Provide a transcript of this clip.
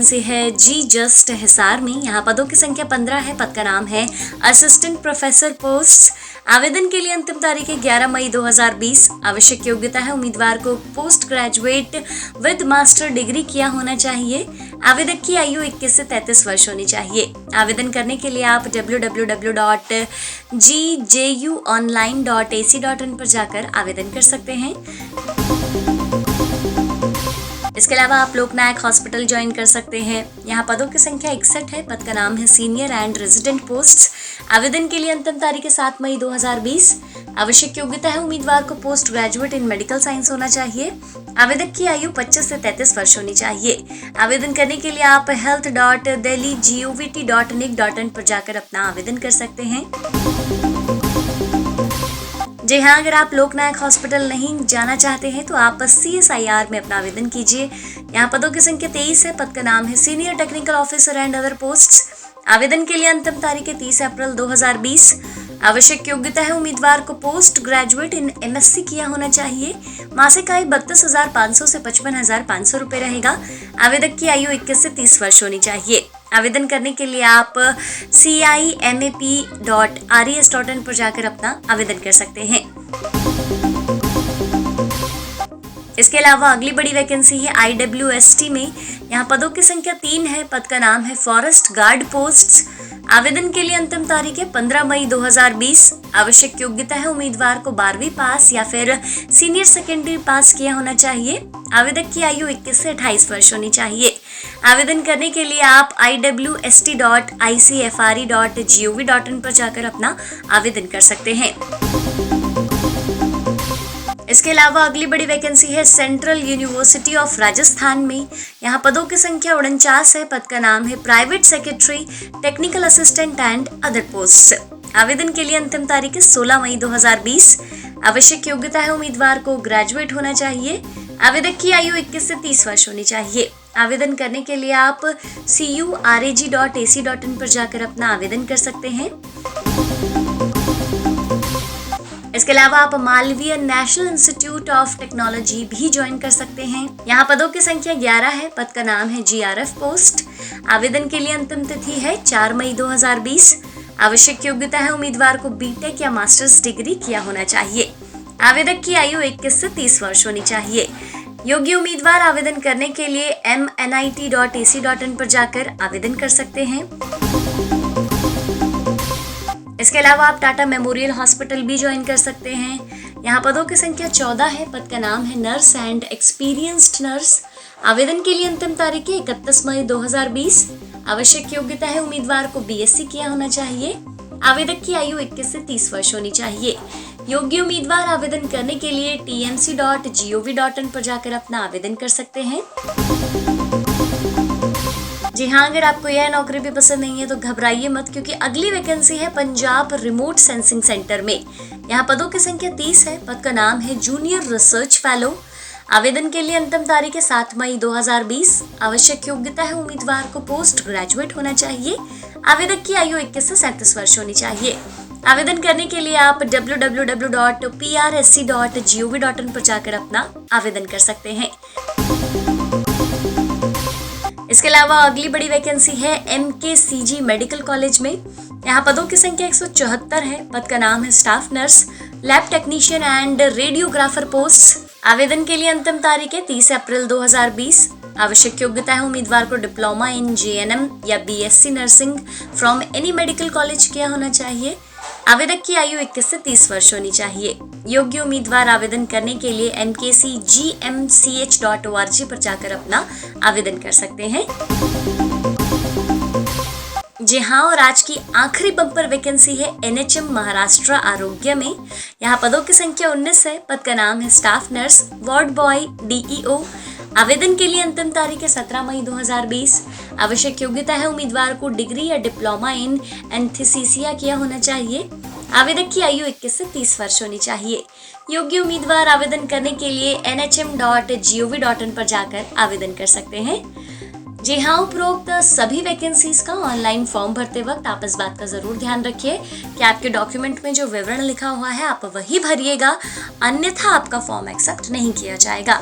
Vacancy है जी just Hisar में। यहाँ पदों की संख्या 15 है। पद का नाम है असिस्टेंट प्रोफेसर पोस्ट। आवेदन के लिए अंतिम तारीख है 11 मई 2020। आवश्यक योग्यता है उम्मीदवार को post graduate with master degree किया होना चाहिए। आवेदक की आयु 21 से 33 वर्ष होनी चाहिए। आवेदन करने के लिए आप www.gjuonline.ac.in पर जाकर आवेदन कर सकते हैं। इसके अलावा आप लोकनायक हॉस्पिटल ज्वाइन कर सकते हैं। यहाँ पदों की संख्या 61 है। पद का नाम है सीनियर एंड रेजिडेंट पोस्ट। आवेदन के लिए अंतिम तारीख है 7 मई 2020। आवश्यक योग्यता है उम्मीदवार को post graduate in medical science होना चाहिए। आवेदक की आयु 25 से 33 वर्ष होनी चाहिए। आवेदन करने के लिए आप health.delhi.govt.nic.in पर जाकर अपना आवेदन कर सकते हैं। जी हाँ, अगर आप लोकनायक हॉस्पिटल नहीं जाना चाहते हैं तो आप CSIR में अपना आवेदन कीजिए। यहाँ पदों की संख्या 23 है। पद का नाम है senior technical officer and other posts. आवेदन के लिए अंतिम तारीख है 30 अप्रैल 2020। आवश्यक योग्यता है उम्मीदवार को पोस्ट ग्रेजुएट इन MSc किया होना चाहिए। मासिक आय 32,500 से 55,500 रुपए रहेगा। आवेदक की आयु 21 से 30 वर्ष होनी चाहिए। आवेदन करने के लिए आप cimap.res.in पर जाकर अपना आवेदन कर सकते हैं। इसके अलावा अगली बड़ी वैकेंसी है IWST में। यहाँ पदों की संख्या 3 है। पद का नाम है फॉरेस्ट गार्ड पोस्ट्स। आवेदन के लिए अंतिम तारीख है 15 मई 2020। आवश्यक योग्यता है उम्मीदवार को 12वीं पास या फिर सीनियर सेकेंडरी पास किया होना चाहिए। आवेदक की आयु 21 से 28 वर्ष होनी चाहिए। आवेदन करने के लिए आप iwst.icfre.gov.in पर जाकर अपना आवेदन कर सकते हैं। इसके अलावा अगली बड़ी वैकेंसी है सेंट्रल यूनिवर्सिटी ऑफ राजस्थान में। यहाँ पदों की संख्या 49 है। पद का नाम है private secretary, technical assistant and other post. आवेदन के लिए अंतिम तारीख है 16 मई 2020। आवश्यक योग्यता है उम्मीदवार को ग्रेजुएट होना चाहिए। आवेदक की आयु 21 से 30 वर्ष होनी चाहिए। आवेदन करने के लिए आप curag.ac.in पर जाकर अपना आवेदन कर सकते हैं। इसके अलावा आप Malviya national institute of technology भी ज्वाइन कर सकते हैं। यहाँ पदों की संख्या 11 है। पद का नाम है GRF पोस्ट। आवेदन के लिए अंतिम तिथि है 4 मई 2020। आवश्यक योग्यता है उम्मीदवार को बीटेक या मास्टर्स डिग्री किया होना चाहिए। आवेदक की आयु 21 से 30 वर्ष होनी चाहिए। योग्य उम्मीदवार आवेदन करने के लिए mnit.ac.in पर जाकर आवेदन कर सकते हैं। इसके अलावा आप टाटा मेमोरियल हॉस्पिटल भी ज्वाइन कर सकते हैं। यहाँ पदों की संख्या 14 है। पद का नाम है नर्स एंड एक्सपीरियंस्ड नर्स। आवेदन के लिए अंतिम तारीख है 31 मई 2020। आवश्यक योग्यता है उम्मीदवार को BSc किया होना चाहिए। आवेदक की आयु 21 से 30 वर्ष होनी चाहिए। योग्य उम्मीदवार आवेदन करने के लिए tmc.gov.in पर जाकर अपना आवेदन कर सकते हैं। जी हाँ, अगर आपको यह नौकरी भी पसंद नहीं है तो घबराइए मत, क्योंकि अगली वैकेंसी है पंजाब रिमोट सेंसिंग सेंटर में। यहाँ पदों की संख्या 30 है। पद का नाम है जूनियर रिसर्च फेलो। आवेदन के लिए अंतिम तारीख है 7 मई 2020। आवश्यक योग्यता है उम्मीदवार को पोस्ट ग्रेजुएट होना चाहिए। आवेदक की आयु 21 से 37 वर्ष होनी चाहिए। आवेदन करने के लिए आप www.prsc.gov.in पर जाकर अपना आवेदन कर सकते हैं। इसके अलावा अगली बड़ी वैकेंसी है MKCG मेडिकल कॉलेज में। यहाँ पदों की संख्या 174 है। पद का नाम है staff nurse, lab technician and radiographer post. आवेदन के लिए अंतिम तारीख है 30 अप्रैल 2020। आवश्यक योग्यता है उम्मीदवार को डिप्लोमा इन JNM या BSc nursing from any medical college किया होना चाहिए। आवेदक की आयु 21 से 30 वर्ष होनी चाहिए। योग्य उम्मीदवार आवेदन करने के लिए mkcgmch.org पर जाकर अपना आवेदन कर सकते हैं। जी हाँ, और आज की आखिरी बम्पर वैकेंसी है NHM महाराष्ट्र आरोग्य में। यहाँ पदों की संख्या 19 है। पद का नाम है staff nurse, ward boy, DEO। आवेदन के लिए अंतिम तारीख है 17 मई 2020। आवश्यक योग्यता है उम्मीदवार को डिग्री या डिप्लोमा इन एनेस्थीसिया किया होना चाहिए। आवेदक की आयु 21 से 30 वर्ष होनी चाहिए। योग्य उम्मीदवार आवेदन करने के लिए nhm.gov.in पर जाकर आवेदन कर सकते हैं। जी हाँ, उपरोक्त सभी वैकेंसीज का ऑनलाइन फॉर्म भरते वक्त आप इस बात का जरूर ध्यान रखिए कि आपके डॉक्यूमेंट में जो विवरण लिखा हुआ है आप वही भरिएगा, अन्यथा आपका फॉर्म एक्सेप्ट नहीं किया जाएगा।